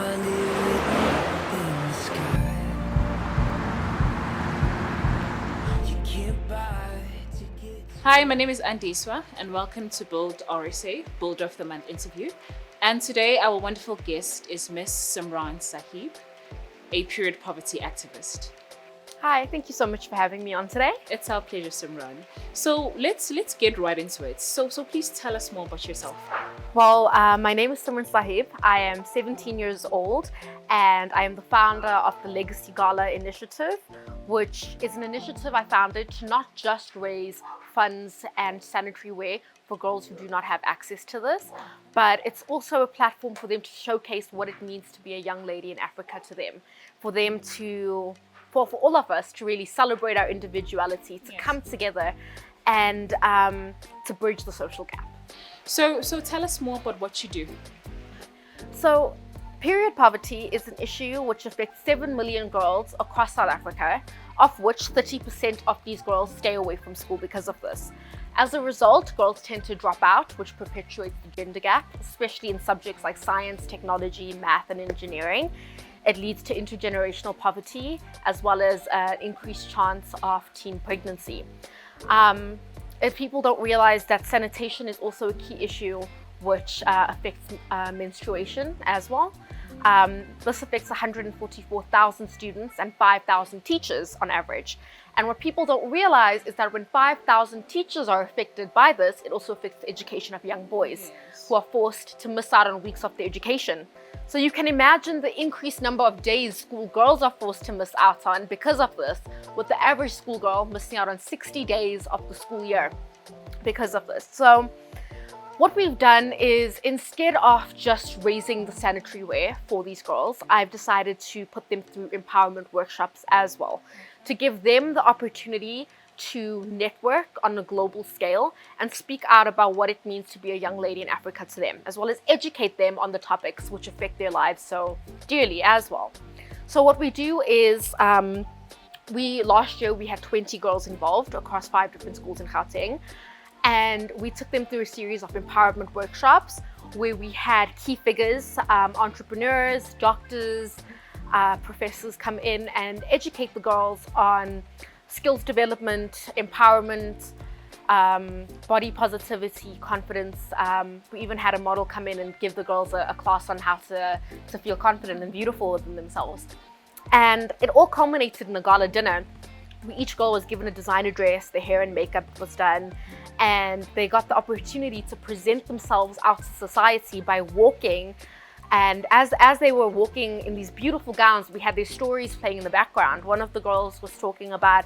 find it written in the sky. You can't buy tickets. Hi, my name is Andiswa and welcome to Build RSA, Builder of the Month interview. And today our wonderful guest is Miss Simran Sahib, a period poverty activist. Hi, thank you so much for having me on today. It's our pleasure, Simran. So let's get right into it. So please tell us more about yourself. Well, my name is Simran Sahib. I am 17 years old and I am the founder of the Legacy Gala initiative, which is an initiative I founded to not just raise funds and sanitary wear for girls who do not have access to this, but it's also a platform for them to showcase what it means to be a young lady in Africa to them, for them to for all of us to really celebrate our individuality, to come together and to bridge the social gap. So tell us more about what you do. So period poverty is an issue which affects 7 million girls across South Africa, of which 30% of these girls stay away from school because of this. As a result, girls tend to drop out, which perpetuates the gender gap, especially in subjects like science, technology, math, and engineering. It leads to intergenerational poverty, as well as an increased chance of teen pregnancy. If people don't realize that sanitation is also a key issue which affects menstruation as well. This affects 144,000 students and 5,000 teachers on average. And what people don't realize is that when 5,000 teachers are affected by this, it also affects the education of young boys who are forced to miss out on weeks of their education. So you can imagine the increased number of days schoolgirls are forced to miss out on because of this, with the average schoolgirl missing out on 60 days of the school year because of this. So what we've done is, instead of just raising the sanitary wear for these girls, I've decided to put them through empowerment workshops as well, to give them the opportunity to network on a global scale and speak out about what it means to be a young lady in Africa to them, as well as educate them on the topics which affect their lives so dearly as well. So what we do is, last year we had 20 girls involved across 5 different schools in Gauteng. And we took them through a series of empowerment workshops where we had key figures, entrepreneurs, doctors, professors come in and educate the girls on skills development, empowerment, body positivity, confidence. We even had a model come in and give the girls a class on how to feel confident and beautiful within themselves. And it all culminated in a gala dinner. Each girl was given a designer dress, their hair and makeup was done, and they got the opportunity to present themselves out to society by walking. And as they were walking in these beautiful gowns, we had their stories playing in the background. One of the girls was talking about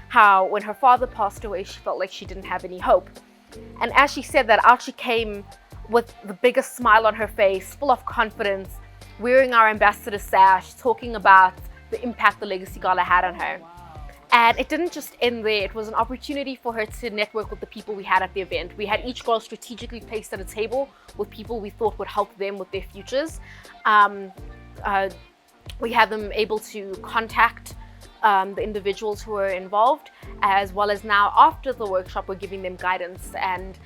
how when her father passed away, she felt like she didn't have any hope. And as she said that, out she came with the biggest smile on her face, full of confidence, wearing our ambassador sash, talking about the impact the Legacy Gala had on her. And it didn't just end there. It was an opportunity for her to network with the people we had at the event. We had each girl strategically placed at a table with people we thought would help them with their futures. We had them able to contact the individuals who were involved, as well as now after the workshop, we're giving them guidance. And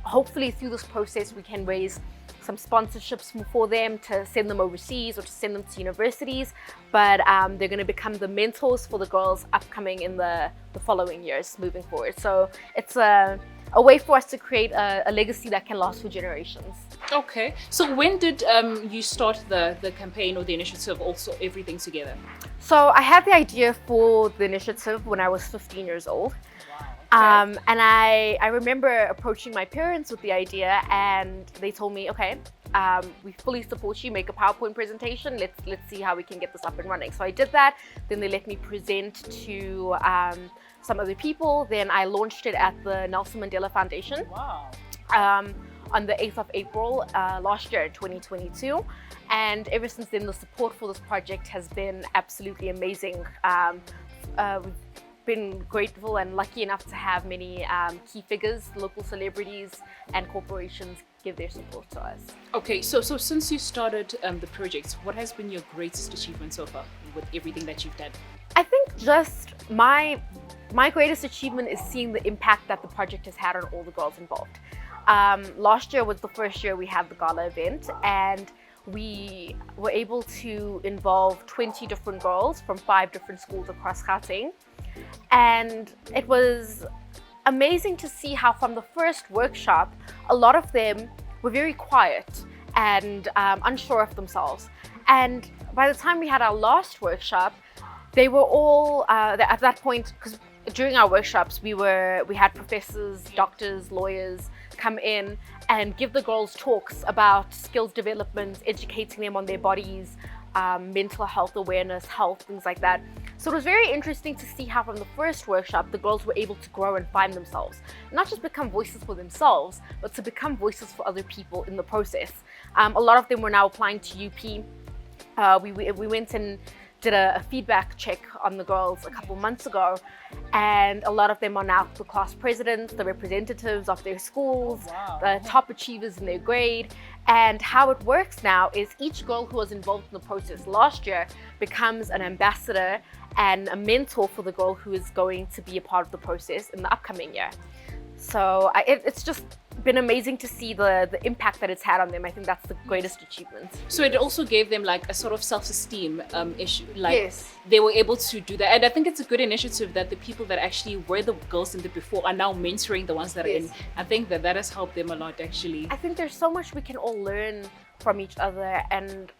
hopefully through this process, we can raise some sponsorships for them to send them overseas or to send them to universities, but they're going to become the mentors for the girls upcoming in the following years moving forward. So it's a way for us to create a legacy that can last for generations. Okay, so when did you start the campaign or the initiative, also everything together? So I had the idea for the initiative when I was 15 years old. And I remember approaching my parents with the idea, and they told me, okay, we fully support you, make a PowerPoint presentation, let's see how we can get this up and running. So I did that. Then they let me present to some other people. Then I launched it at the Nelson Mandela Foundation on the 8th of April last year, 2022. And ever since then, the support for this project has been absolutely amazing. We've been grateful and lucky enough to have many key figures, local celebrities and corporations give their support to us. Okay, so since you started the project, what has been your greatest achievement so far with everything that you've done? I think just my greatest achievement is seeing the impact that the project has had on all the girls involved. Last year was the first year we had the gala event, and we were able to involve 20 different girls from 5 different schools across Gauteng. And it was amazing to see how from the first workshop, a lot of them were very quiet and unsure of themselves. And by the time we had our last workshop, they were all at that point, because during our workshops we had professors, doctors, lawyers come in and give the girls talks about skills development, educating them on their bodies, mental health awareness, health, things like that. So it was very interesting to see how from the first workshop the girls were able to grow and find themselves, not just become voices for themselves, but to become voices for other people in the process. A lot of them were now applying to UP. We went and did a feedback check on the girls a couple months ago, and a lot of them are now the class presidents, the representatives of their schools, the top achievers in their grade. And how it works now is each girl who was involved in the process last year becomes an ambassador and a mentor for the girl who is going to be a part of the process in the upcoming year. So it's just been amazing to see the impact that it's had on them. I think that's the greatest achievement. So it also gave them like a sort of self-esteem issue. Like Yes. they were able to do that. And I think it's a good initiative that the people that actually were the girls in the before are now mentoring the ones that are in. Yes. I think that has helped them a lot actually. I think there's so much we can all learn from each other, and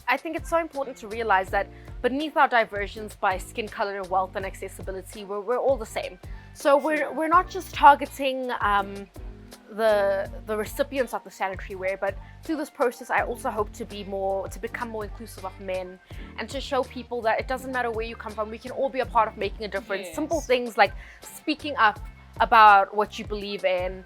I think it's so important to realize that beneath our diversions by skin color, wealth, and accessibility, we're all the same. So we're not just targeting the recipients of the sanitary wear, but through this process, I also hope to become more inclusive of men, and to show people that it doesn't matter where you come from, we can all be a part of making a difference. Yes. Simple things like speaking up about what you believe in.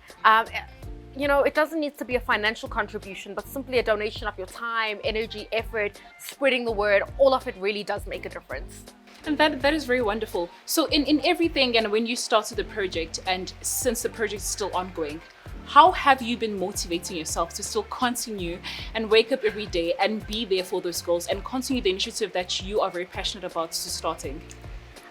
It doesn't need to be a financial contribution, but simply a donation of your time, energy, effort, spreading the word. All of it really does make a difference. And that is very wonderful. So in everything, and when you started the project, and since the project is still ongoing, how have you been motivating yourself to still continue and wake up every day and be there for those girls and continue the initiative that you are very passionate about to starting?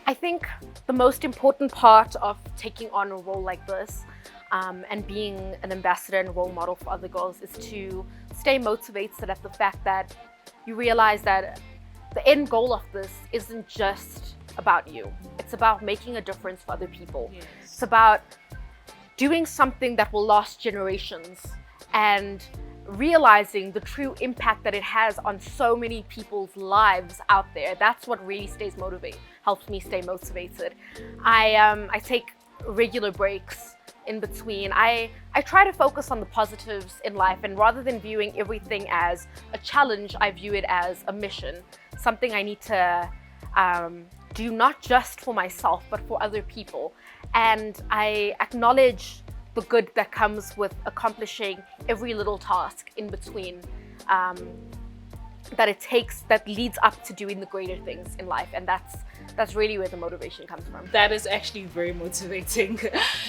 I think the most important part of taking on a role like this and being an ambassador and role model for other girls is to stay motivated at the fact that you realize that the end goal of this isn't just about you. It's about making a difference for other people. Yes. It's about doing something that will last generations and realizing the true impact that it has on so many people's lives out there. That's what really helps me stay motivated. I take regular breaks in between. I try to focus on the positives in life, and rather than viewing everything as a challenge, I view it as a mission, something I need to do not just for myself, but for other people. And I acknowledge the good that comes with accomplishing every little task in between that it takes, that leads up to doing the greater things in life. And that's really where the motivation comes from. That is actually very motivating.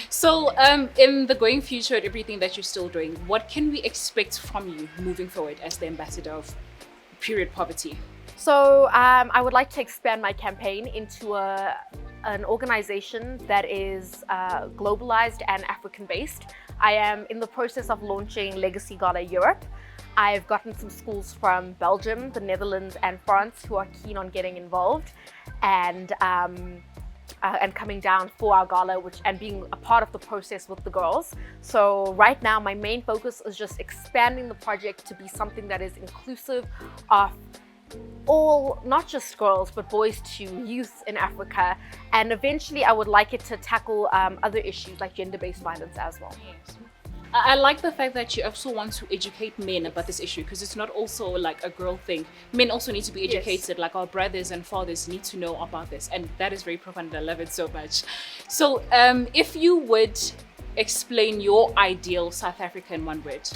So in the going future and everything that you're still doing, what can we expect from you moving forward as the ambassador of period poverty? So I would like to expand my campaign into an organization that is globalized and African-based. I am in the process of launching Legacy Gala Europe. I've gotten some schools from Belgium, the Netherlands, and France who are keen on getting involved and coming down for our gala, and being a part of the process with the girls. So right now, my main focus is just expanding the project to be something that is inclusive of all, not just girls, but boys to youth in Africa. And eventually I would like it to tackle other issues like gender-based violence as well. Yes. I like the fact that you also want to educate men about this issue, because it's not also like a girl thing. Men also need to be educated. Yes. Like our brothers and fathers need to know about this, and that is very profound. I love it so much. So if you would explain your ideal South Africa in one word,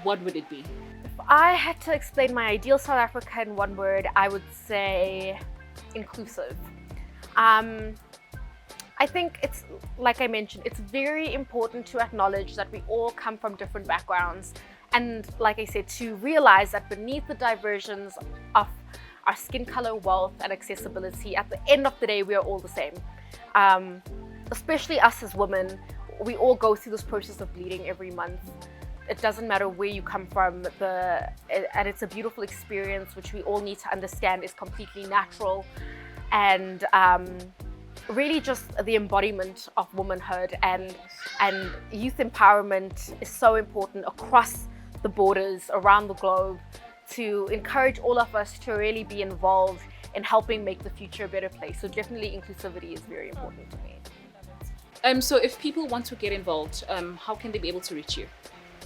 what would it be? If I had to explain my ideal South Africa in one word, I would say inclusive. I think it's, like I mentioned, it's very important to acknowledge that we all come from different backgrounds. And like I said, to realize that beneath the diversions of our skin color, wealth, and accessibility, at the end of the day, we are all the same. Especially us as women, we all go through this process of bleeding every month. it doesn't matter where you come from. And it's a beautiful experience which we all need to understand is completely natural, and really just the embodiment of womanhood, and youth empowerment is so important across the borders around the globe, to encourage all of us to really be involved in helping make the future a better place. So definitely inclusivity is very important to me. So if people want to get involved, how can they be able to reach you?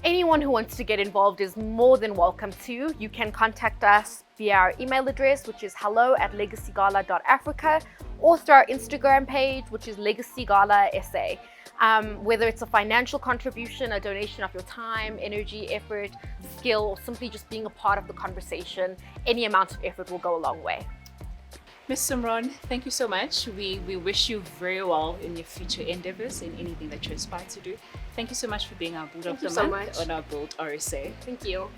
Anyone who wants to get involved is more than welcome to. You can contact us via our email address, which is hello@legacygala.africa, or through our Instagram page, which is Legacy Gala SA. Whether it's a financial contribution, a donation of your time, energy, effort, skill, or simply just being a part of the conversation, any amount of effort will go a long way. Ms. Simran, thank you so much. We wish you very well in your future endeavors, in anything that you aspire to do. Thank you so much for being our Build of the Month on our Build RSA. Thank you.